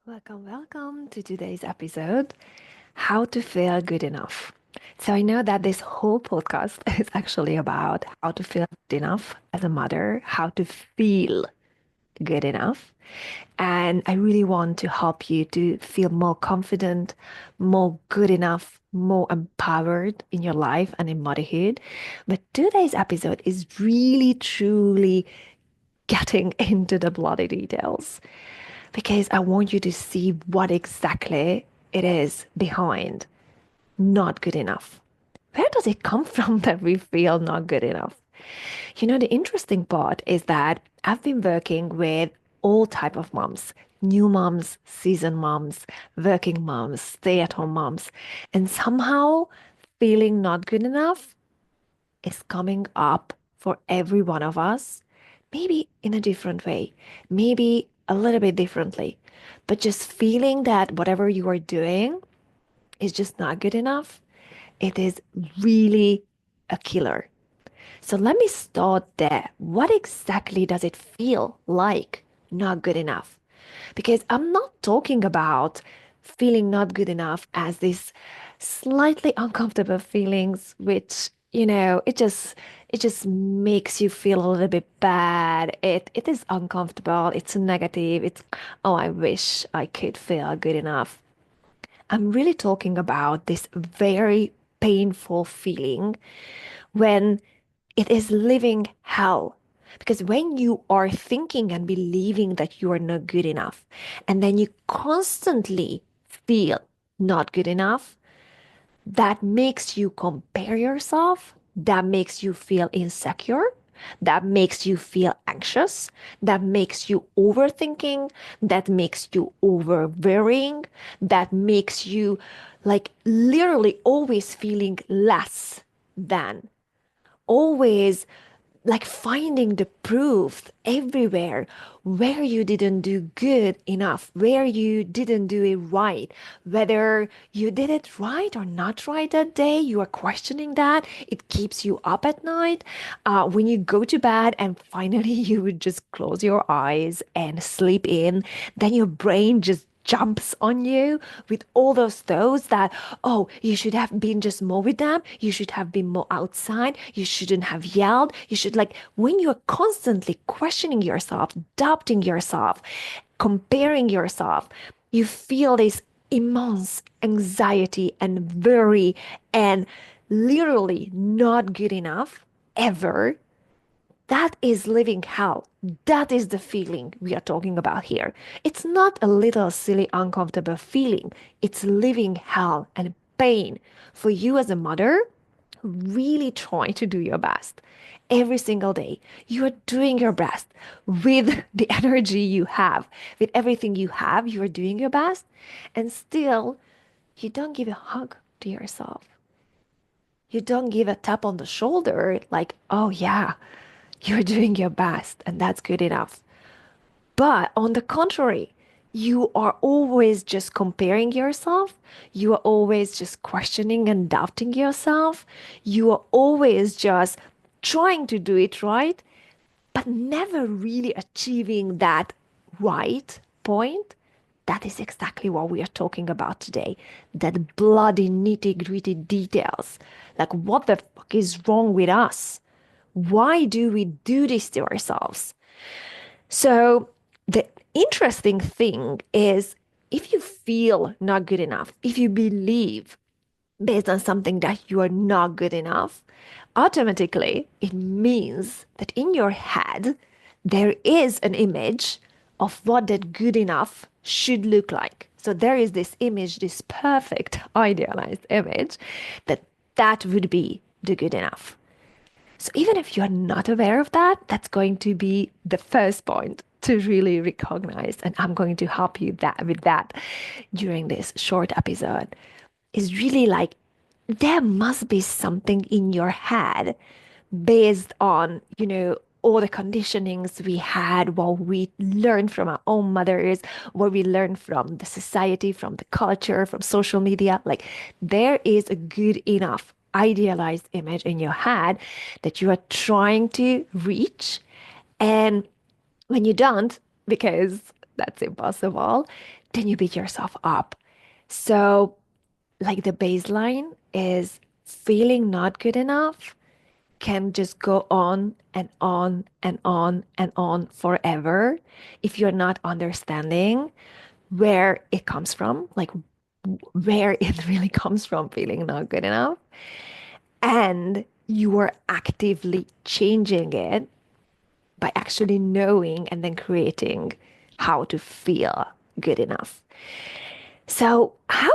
Welcome to today's episode, How to Feel Good Enough. So, I know that this whole podcast is actually about how to feel good enough as a mother, how to feel good enough. And I really want to help you to feel more confident, more good enough, more empowered in your life and in motherhood. But today's episode is really, truly getting into the bloody details because I want you to see what exactly it is behind not good enough. Where does it come from that we feel not good enough? The interesting part is that I've been working with all type of moms, new moms, seasoned moms, working moms, stay-at-home moms, and somehow feeling not good enough is coming up for every one of us, maybe in a different way, maybe a little bit differently, but just feeling that whatever you are doing is just not good enough, it is really a killer. So let me start there. What exactly does it feel like not good enough? Because I'm not talking about feeling not good enough as this slightly uncomfortable feelings, which, it just makes you feel a little bit bad. It is uncomfortable. It's negative. It's, oh, I wish I could feel good enough. I'm really talking about this very painful feeling when it is living hell. Because when you are thinking and believing that you are not good enough, and then you constantly feel not good enough, that makes you compare yourself, that makes you feel insecure, that makes you feel anxious, that makes you overthinking, that makes you over worrying, that makes you like literally always feeling less than, always like finding the proof everywhere where you didn't do good enough, where you didn't do it right, whether you did it right or not right that day. You are questioning that. It keeps you up at night. When you go to bed and finally you would just close your eyes and sleep in, then your brain just jumps on you with all those thoughts that, oh, you should have been just more with them. You should have been more outside. You shouldn't have yelled. You should, like, when you're constantly questioning yourself, doubting yourself, comparing yourself, you feel this immense anxiety and worry and literally not good enough ever. That is living hell. That is the feeling we are talking about here. It's not a little silly, uncomfortable feeling. It's living hell and pain for you as a mother. Really try to do your best every single day. You are doing your best with the energy you have, with everything you have. You are doing your best, and still, you don't give a hug to yourself. You don't give a tap on the shoulder like, oh, yeah, you're doing your best and that's good enough. But on the contrary, you are always just comparing yourself. You are always just questioning and doubting yourself. You are always just trying to do it right, but never really achieving that right point. That is exactly what we are talking about today. That bloody nitty-gritty details. Like, what the fuck is wrong with us? Why do we do this to ourselves? So, the interesting thing is if you feel not good enough, if you believe based on something that you are not good enough, automatically it means that in your head, there is an image of what that good enough should look like. So there is this image, this perfect idealized image that that would be the good enough. So even if you're not aware of that, that's going to be the first point to really recognize. And I'm going to help you with that during this short episode. Is really like there must be something in your head based on, all the conditionings we had, what we learned from our own mothers, what we learned from the society, from the culture, from social media. Like there is a good enough idealized image in your head that you are trying to reach. And when you don't, because that's impossible, then you beat yourself up. So, like the baseline is feeling not good enough can just go on and on and on and on forever if you're not understanding where it comes from, like where it really comes from feeling not good enough. And you are actively changing it by actually knowing and then creating how to feel good enough. So how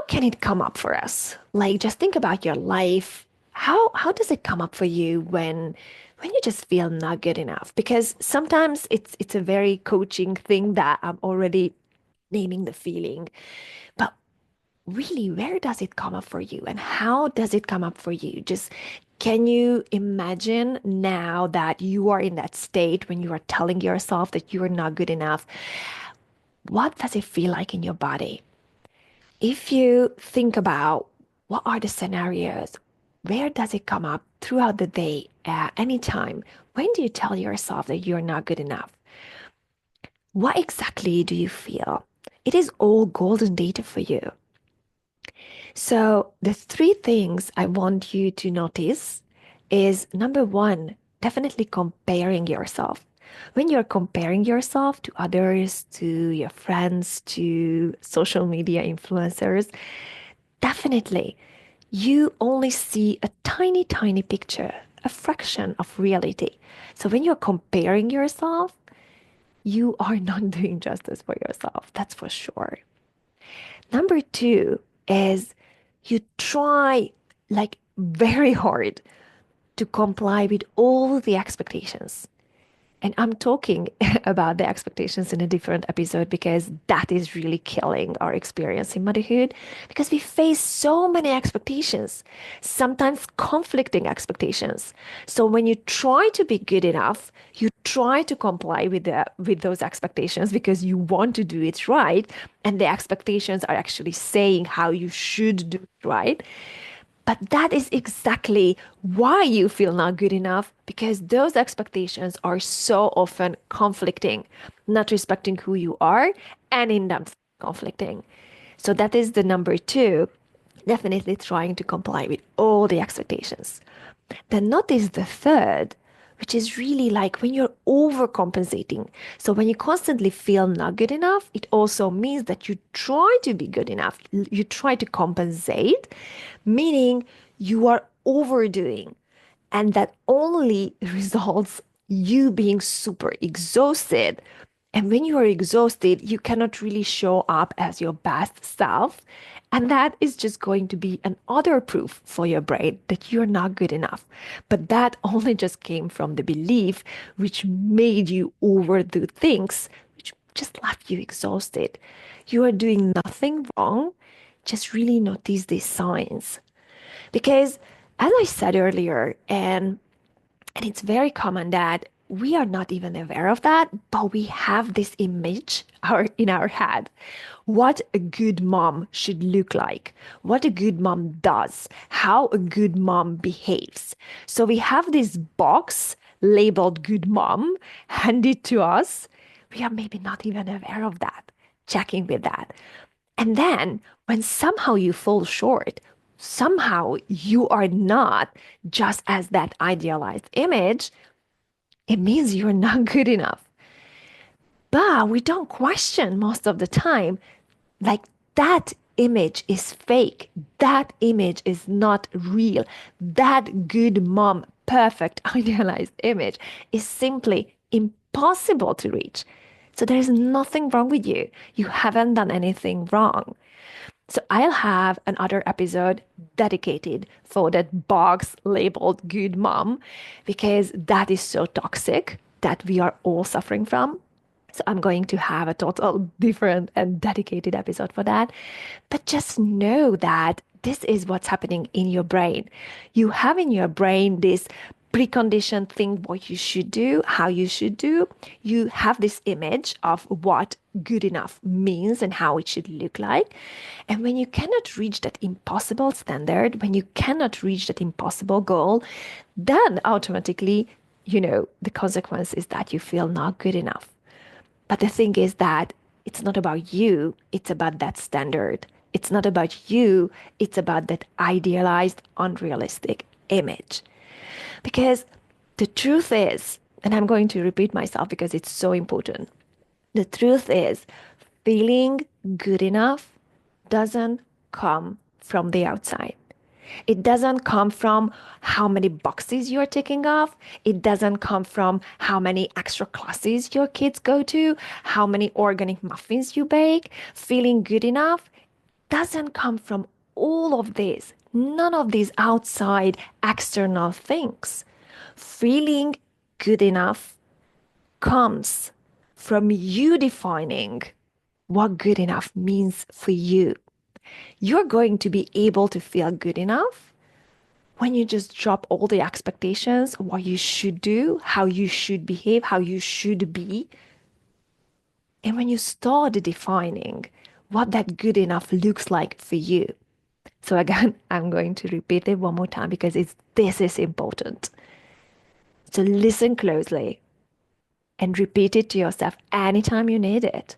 can it come up for us? Like just think about your life. How does it come up for you when you just feel not good enough? Because sometimes it's a very coaching thing that I'm already naming the feeling. But really, where does it come up for you and how does it come up for you? Just can you imagine now that you are in that state when you are telling yourself that you are not good enough? What does it feel like in your body? If you think about what are the scenarios, where does it come up throughout the day, anytime? When do you tell yourself that you're not good enough? What exactly do you feel? It is all golden data for you. So the three things I want you to notice is number one, definitely comparing yourself. When you're comparing yourself to others, to your friends, to social media influencers, definitely you only see a tiny, tiny picture, a fraction of reality. So when you're comparing yourself, you are not doing justice for yourself. That's for sure. Number two is you try like very hard to comply with all the expectations. And I'm talking about the expectations in a different episode because that is really killing our experience in motherhood because we face so many expectations, sometimes conflicting expectations. So when you try to be good enough, you try to comply with those expectations because you want to do it right, and the expectations are actually saying how you should do it right. But that is exactly why you feel not good enough because those expectations are so often conflicting, not respecting who you are and in them conflicting. So that is the number two, definitely trying to comply with all the expectations. Then notice the third, which is really like when you're overcompensating. So when you constantly feel not good enough, it also means that you try to be good enough. You try to compensate, meaning you are overdoing. And that only results you being super exhausted. And when you are exhausted, you cannot really show up as your best self. And that is just going to be another proof for your brain that you're not good enough. But that only just came from the belief which made you overdo things, which just left you exhausted. You are doing nothing wrong. Just really notice these signs. Because as I said earlier, and it's very common that we are not even aware of that, but we have this image in our head. What a good mom should look like, what a good mom does, how a good mom behaves. So we have this box labeled good mom handed to us. We are maybe not even aware of that, checking with that. And then when somehow you fall short, somehow you are not just as that idealized image, it means you're not good enough. But we don't question most of the time, like that image is fake. That image is not real. That good mom, perfect idealized image is simply impossible to reach. So there's nothing wrong with you. You haven't done anything wrong. So I'll have another episode dedicated for that box labeled good mom because that is so toxic that we are all suffering from. So I'm going to have a total different and dedicated episode for that. But just know that this is what's happening in your brain. You have in your brain this preconditioned thing what you should do, how you should do. You have this image of what good enough means and how it should look like. And when you cannot reach that impossible standard, when you cannot reach that impossible goal, then automatically, the consequence is that you feel not good enough. But the thing is that it's not about you, it's about that standard. It's not about you, it's about that idealized, unrealistic image. Because the truth is, and I'm going to repeat myself because it's so important. The truth is, feeling good enough doesn't come from the outside. It doesn't come from how many boxes you're ticking off. It doesn't come from how many extra classes your kids go to, how many organic muffins you bake. Feeling good enough doesn't come from all of this, none of these outside external things. Feeling good enough comes from you defining what good enough means for you. You're going to be able to feel good enough when you just drop all the expectations, what you should do, how you should behave, how you should be. And when you start defining what that good enough looks like for you. So again, I'm going to repeat it one more time because this is important. So listen closely and repeat it to yourself anytime you need it.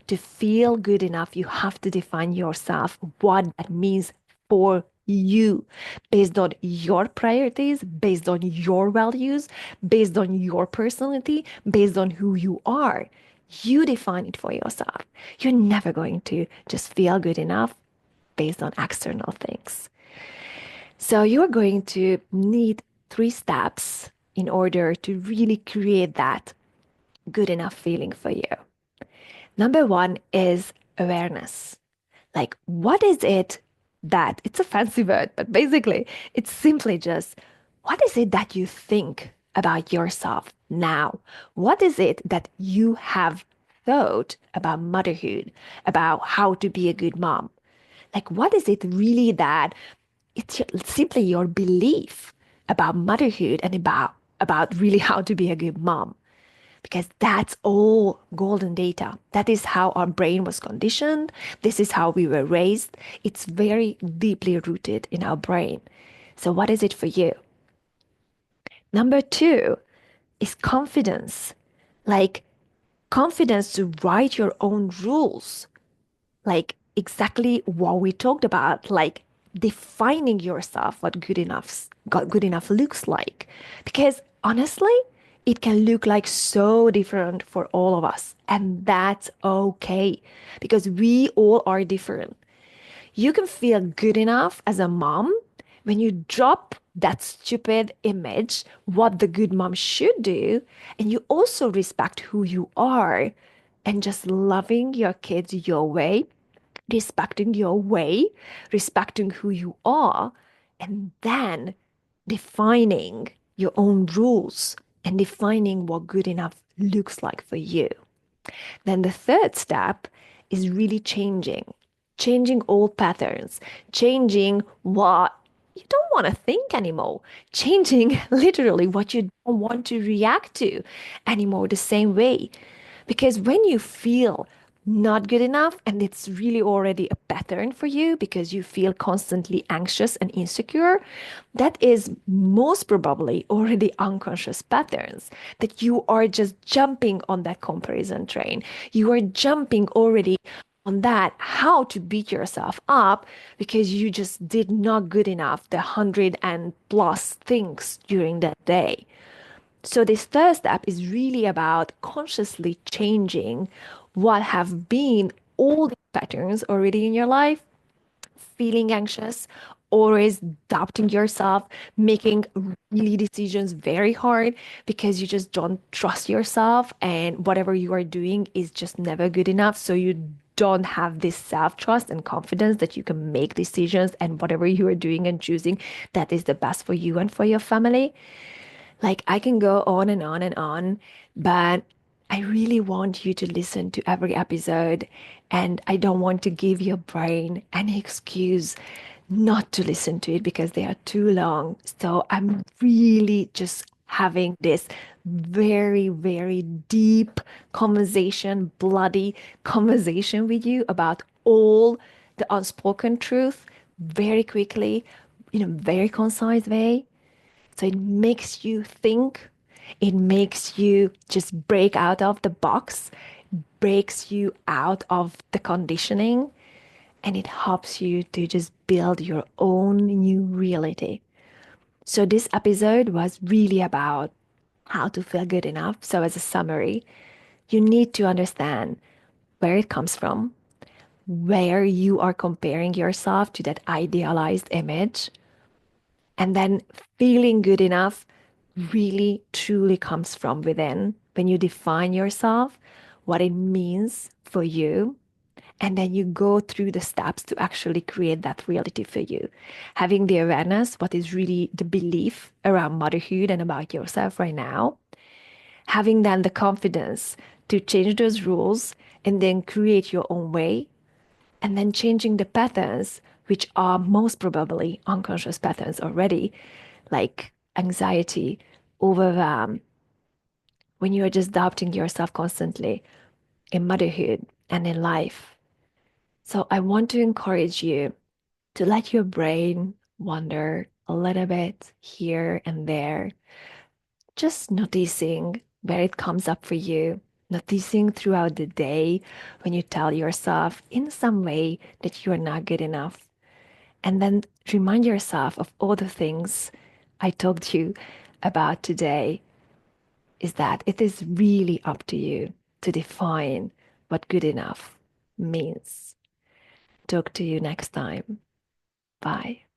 To feel good enough, you have to define yourself what that means for you based on your priorities, based on your values, based on your personality, based on who you are. You define it for yourself. You're never going to just feel good enough based on external things. So you're going to need 3 steps in order to really create that good enough feeling for you. Number one is awareness. Like, what is it that it's a fancy word, but basically, it's simply just what is it that you think about yourself now? What is it that you have thought about motherhood, about how to be a good mom? Like, what is it really that it's simply your belief about motherhood and about really how to be a good mom? Because that's all golden data. That is how our brain was conditioned. This is how we were raised. It's very deeply rooted in our brain. So, what is it for you? Number two is confidence. Like confidence to write your own rules, like exactly what we talked about, like defining yourself what good enough looks like. Because honestly, it can look like so different for all of us. And that's okay because we all are different. You can feel good enough as a mom when you drop that stupid image, what the good mom should do, and you also respect who you are and just loving your kids your way, respecting your way, respecting who you are, and then defining your own rules and defining what good enough looks like for you. Then the third step is really changing old patterns, changing what you don't want to think anymore, changing literally what you don't want to react to anymore the same way. Because when you feel not good enough and it's really already a pattern for you because you feel constantly anxious and insecure, that is most probably already unconscious patterns that you are just jumping on that comparison train. You are jumping already on that how to beat yourself up because you just did not good enough the 100+ things during that day. So this third step is really about consciously changing what have been all the patterns already in your life, feeling anxious, always doubting yourself, making really decisions very hard because you just don't trust yourself and whatever you are doing is just never good enough. So you don't have this self-trust and confidence that you can make decisions and whatever you are doing and choosing that is the best for you and for your family. Like I can go on and on and on, but I really want you to listen to every episode, and I don't want to give your brain any excuse not to listen to it because they are too long. So I'm really just having this very, very deep conversation, bloody conversation with you about all the unspoken truth very quickly in a very concise way. So it makes you think, it makes you just break out of the box, breaks you out of the conditioning and it helps you to just build your own new reality. So, this episode was really about how to feel good enough. So, as a summary, you need to understand where it comes from, where you are comparing yourself to that idealized image, and then feeling good enough really truly comes from within when you define yourself, what it means for you, and then you go through the steps to actually create that reality for you. Having the awareness, what is really the belief around motherhood and about yourself right now. Having then the confidence to change those rules and then create your own way. And then changing the patterns, which are most probably unconscious patterns already, like anxiety, overwhelm, when you are just doubting yourself constantly in motherhood and in life. So I want to encourage you to let your brain wander a little bit here and there, just noticing where it comes up for you, noticing throughout the day when you tell yourself in some way that you are not good enough. And then remind yourself of all the things I talked to you about today, is that it is really up to you to define what good enough means. Talk to you next time. Bye.